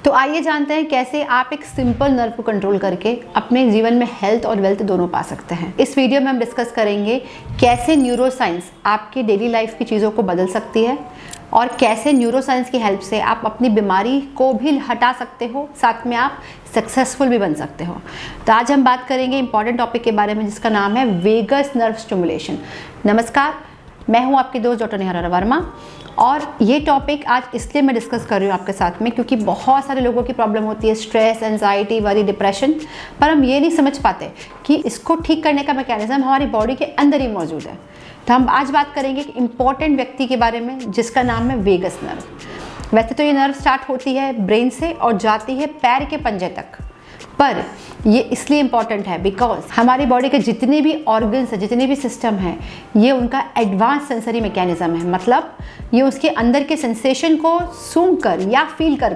तो आइए जानते हैं कैसे आप एक सिंपल नर्व को कंट्रोल करके अपने जीवन में हेल्थ और वेल्थ दोनों पा सकते हैं। इस वीडियो में हम डिस्कस करेंगे कैसे न्यूरोसाइंस आपकी डेली लाइफ की चीज़ों को बदल सकती है और कैसे न्यूरोसाइंस की हेल्प से आप अपनी बीमारी को भी हटा सकते हो, साथ में आप सक्सेसफुल भी बन सकते हो। तो आज हम बात करेंगे इंपॉर्टेंट टॉपिक के बारे में जिसका नाम है वेगस नर्व स्टिमुलेशन। नमस्कार, मैं हूं आपकी दोस्त डॉक्टर नेहा वर्मा और ये टॉपिक आज इसलिए मैं डिस्कस कर रही हूँ आपके साथ में क्योंकि बहुत सारे लोगों की प्रॉब्लम होती है स्ट्रेस, एंजाइटी, वरी, डिप्रेशन, पर हम ये नहीं समझ पाते कि इसको ठीक करने का मैकेनिज्म हमारी बॉडी के अंदर ही मौजूद है। तो हम आज बात करेंगे एक इम्पॉर्टेंट व्यक्ति के बारे में जिसका नाम है वेगस नर्व। वैसे तो ये नर्व स्टार्ट होती है ब्रेन से और जाती है पैर के पंजे तक, पर ये इसलिए इम्पॉर्टेंट है बिकॉज हमारी बॉडी के जितने भी ऑर्गन्स हैं, जितने भी सिस्टम हैं, ये उनका एडवांस सेंसरी मैकेनिज्म है। मतलब ये उसके अंदर के सेंसेशन को सूंघ कर या फील कर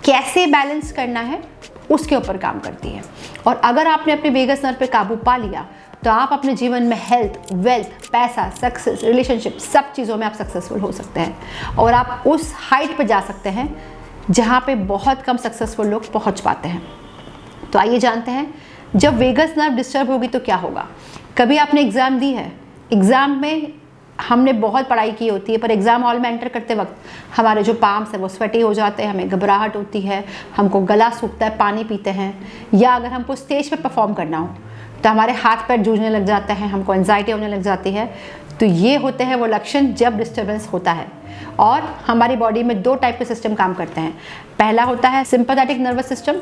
कैसे बैलेंस करना है उसके ऊपर काम करती है। और अगर आपने अपने वेगस नर्व पे काबू पा लिया तो आप अपने जीवन में हेल्थ, वेल्थ, पैसा, सक्सेस, रिलेशनशिप, सब चीज़ों में आप सक्सेसफुल हो सकते हैं और आप उस हाइट पे जा सकते हैं जहाँ पे बहुत कम सक्सेसफुल लोग पहुँच पाते हैं। तो आइए जानते हैं जब वेगस नर्व डिस्टर्ब होगी तो क्या होगा। कभी आपने एग्ज़ाम दी है, एग्ज़ाम में हमने बहुत पढ़ाई की होती है पर एग्ज़ाम हॉल में एंटर करते वक्त हमारे जो पाम्स हैं वो स्वेटी हो जाते हैं, हमें घबराहट होती है, हमको गला सूखता है, पानी पीते हैं, या अगर हमको स्टेज पे परफॉर्म करना हो तो हमारे हाथ पैर जूझने लग जाते हैं, हमको एंजाइटी होने लग जाती है। तो ये होते हैं वो लक्षण जब डिस्टर्बेंस होता है। और हमारी बॉडी में दो टाइप के सिस्टम काम करते हैं। पहला होता है सिंपैथेटिक नर्वस सिस्टम,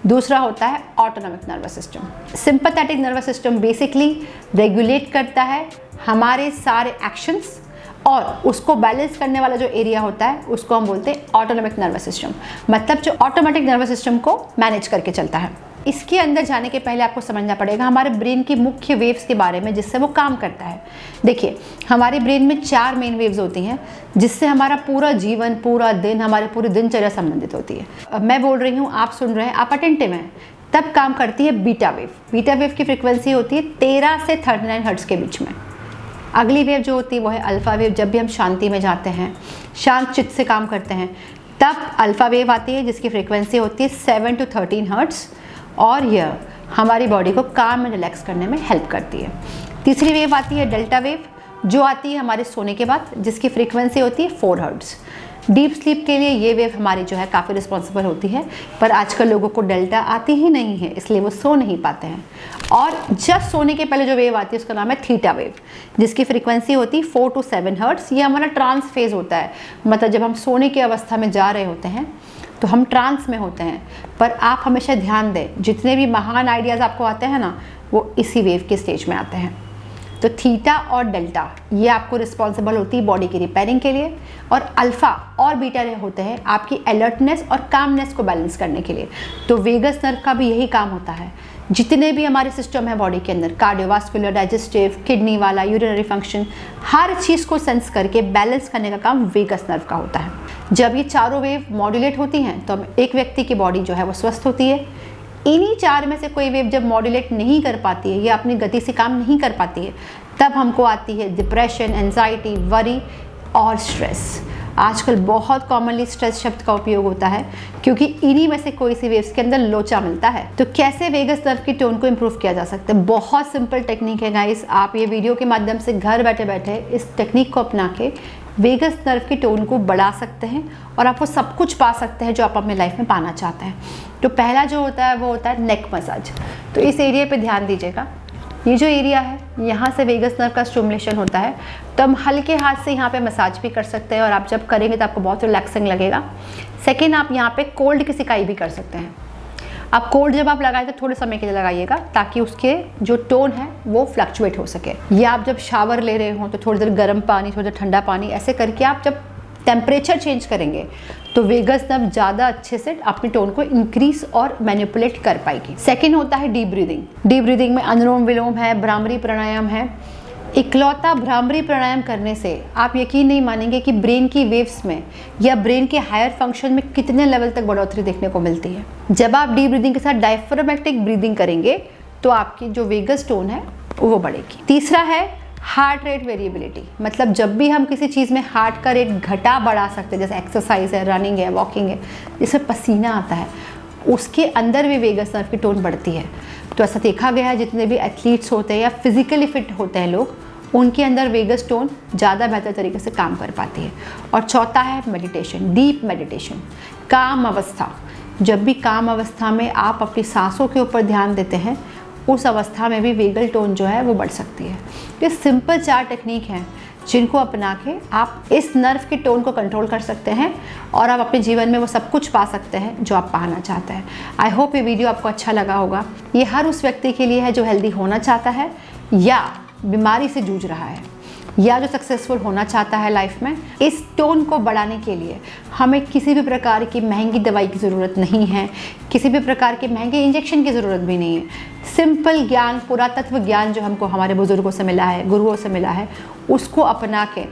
दूसरा होता है autonomic nervous system. Sympathetic nervous system basically regulate करता है हमारे सारे एक्शंस और उसको बैलेंस करने वाला जो एरिया होता है उसको हम बोलते हैं ऑटोनॉमिक नर्वस सिस्टम। मतलब जो ऑटोमेटिक नर्वस सिस्टम को मैनेज करके चलता है। इसके अंदर जाने के पहले आपको समझना पड़ेगा हमारे ब्रेन की मुख्य वेव्स के बारे में जिससे वो काम करता है। देखिए, हमारे ब्रेन में 4 मेन वेव्स होती हैं जिससे हमारा पूरा जीवन, पूरा दिन, हमारी पूरी दिनचर्या संबंधित होती है। मैं बोल रही हूँ, आप सुन रहे हैं, आप अटेंटिव हैं, तब काम करती है बीटा वेव। बीटा वेव की फ्रिक्वेंसी होती है 13 से 39 हर्ट्ज के बीच में। अगली वेव जो होती है वो है अल्फा वेव। जब भी हम शांति में जाते हैं, शांत चित्त से काम करते हैं, तब अल्फा वेव आती है जिसकी फ्रिक्वेंसी होती है 7 to 13 हर्ट्ज और यह हमारी बॉडी को काम में रिलैक्स करने में हेल्प करती है। तीसरी वेव आती है डेल्टा वेव जो आती है हमारे सोने के बाद, जिसकी फ्रीक्वेंसी होती है 4 हर्ट्ज। डीप स्लीप के लिए ये वेव हमारी जो है काफ़ी रिस्पॉन्सिबल होती है, पर आजकल लोगों को डेल्टा आती ही नहीं है इसलिए वो सो नहीं पाते हैं। और जस्ट सोने के पहले जो वेव आती है उसका नाम है थीटा वेव जिसकी फ्रीक्वेंसी होती है 4 to 7 हर्ट्ज। ये हमारा ट्रांस फेज होता है। मतलब जब हम सोने की अवस्था में जा रहे होते हैं तो हम ट्रांस में होते हैं। पर आप हमेशा ध्यान दें, जितने भी महान आइडियाज़ आपको आते हैं ना, वो इसी वेव के स्टेज में आते हैं। तो थीटा और डेल्टा ये आपको रिस्पॉन्सिबल होती है बॉडी की रिपेयरिंग के लिए, और अल्फ़ा और बीटा होते हैं आपकी अलर्टनेस और कामनेस को बैलेंस करने के लिए। तो वेगस नर्व का भी यही काम होता है। जितने भी हमारे सिस्टम है बॉडी के अंदर, कार्डियोवास्कुलर, डाइजेस्टिव, किडनी वाला, यूरिनरी फंक्शन, हर चीज़ को सेंस करके बैलेंस करने का काम वेगस नर्व का होता है। जब ये चारों वेव मॉड्यूलेट होती हैं तो एक व्यक्ति की बॉडी जो है वो स्वस्थ होती है। इन्हीं 4 में से कोई वेव जब मॉड्यूलेट नहीं कर पाती है या अपनी गति से काम नहीं कर पाती है, तब हमको आती है डिप्रेशन, एंजाइटी, वरी और स्ट्रेस। आजकल बहुत कॉमनली स्ट्रेस शब्द का उपयोग होता है क्योंकि इन्हीं में से कोई सी वेव्स के अंदर लोचा मिलता है। तो कैसे वेगस नर्व की टोन को इम्प्रूव किया जा सकता है? बहुत सिंपल टेक्निक है गाइस। आप ये वीडियो के माध्यम से घर बैठे बैठे इस टेक्निक को अपना के वेगस नर्व की टोन को बढ़ा सकते हैं और आप वो सब कुछ पा सकते हैं जो आप अपने लाइफ में पाना चाहते हैं। तो पहला जो होता है वो होता है नेक मसाज। तो इस एरिया पे ध्यान दीजिएगा। ये जो एरिया है यहाँ से वेगस नर्व का स्टिमुलेशन होता है, तो हम हल्के हाथ से यहाँ पे मसाज भी कर सकते हैं और आप जब करेंगे तो आपको बहुत रिलैक्सिंग लगेगा। सेकेंड, आप यहाँ पे कोल्ड की सिकाई भी कर सकते हैं। अब कोल्ड जब आप लगाए तो थोड़े समय के लिए लगाइएगा ताकि उसके जो टोन है वो फ्लक्चुएट हो सके। या आप जब शावर ले रहे हो तो थोड़ी देर गर्म पानी, थोड़ी देर ठंडा पानी, ऐसे करके आप जब टेम्परेचर चेंज करेंगे तो वेगस नर्व ज़्यादा अच्छे से अपनी टोन को इंक्रीज और मैनिपुलेट कर पाएगी। सेकेंड होता है डीप ब्रीदिंग। डीप ब्रीदिंग में अनुलोम विलोम है, भ्रामरी प्राणायाम है। इकलौता भ्रामरी प्राणायाम करने से आप यकीन नहीं मानेंगे कि ब्रेन की वेव्स में या ब्रेन के हायर फंक्शन में कितने लेवल तक बढ़ोतरी देखने को मिलती है। जब आप डीप ब्रीदिंग के साथ डायफ्रामेटिक ब्रीदिंग करेंगे तो आपकी जो वेगस टोन है वो बढ़ेगी। तीसरा है हार्ट रेट वेरिएबिलिटी, मतलब जब भी हम किसी चीज़ में हार्ट का रेट घटा बढ़ा सकते हैं, जैसे एक्सरसाइज है, रनिंग है, वॉकिंग है, जिसमें पसीना आता है, उसके अंदर भी वेगस नर्व की टोन बढ़ती है। तो ऐसा देखा गया है जितने भी एथलीट्स होते हैं या फिजिकली फिट होते हैं लोग, उनके अंदर वेगस टोन ज़्यादा बेहतर तरीके से काम कर पाती है। और चौथा है मेडिटेशन, डीप मेडिटेशन, काम अवस्था। जब भी काम अवस्था में आप अपनी सांसों के ऊपर ध्यान देते हैं, उस अवस्था में भी वेगल टोन जो है वो बढ़ सकती है। ये सिंपल 4 टेक्निक हैं जिनको अपना के आप इस नर्व के टोन को कंट्रोल कर सकते हैं और आप अपने जीवन में वो सब कुछ पा सकते हैं जो आप पाना चाहते हैं। आई होप ये वीडियो आपको अच्छा लगा होगा। ये हर उस व्यक्ति के लिए है जो हेल्दी होना चाहता है या बीमारी से जूझ रहा है या जो सक्सेसफुल होना चाहता है लाइफ में। इस टोन को बढ़ाने के लिए हमें किसी भी प्रकार की महंगी दवाई की ज़रूरत नहीं है, किसी भी प्रकार के महंगे इंजेक्शन की ज़रूरत भी नहीं है। सिंपल ज्ञान, पुरातत्व ज्ञान जो हमको हमारे बुज़ुर्गों से मिला है, गुरुओं से मिला है, उसको अपना के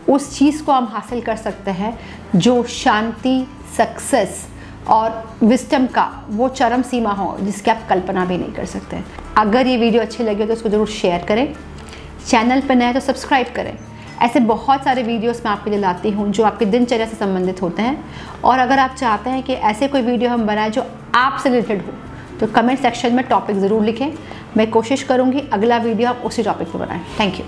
उस चीज़ को हम हासिल कर सकते हैं जो शांति, सक्सेस और विस्डम का वो चरम सीमा हो जिसकी आप कल्पना भी नहीं कर सकते। अगर ये वीडियो अच्छी लगे तो उसको ज़रूर शेयर करें, चैनल पर नए तो सब्सक्राइब करें। ऐसे बहुत सारे वीडियोस मैं आपके लिए लाती हूँ जो आपके दिनचर्या से संबंधित होते हैं। और अगर आप चाहते हैं कि ऐसे कोई वीडियो हम बनाएं जो आपसे रिलेटेड हो, तो कमेंट सेक्शन में टॉपिक ज़रूर लिखें। मैं कोशिश करूँगी अगला वीडियो आप उसी टॉपिक पर बनाएं। Thank you.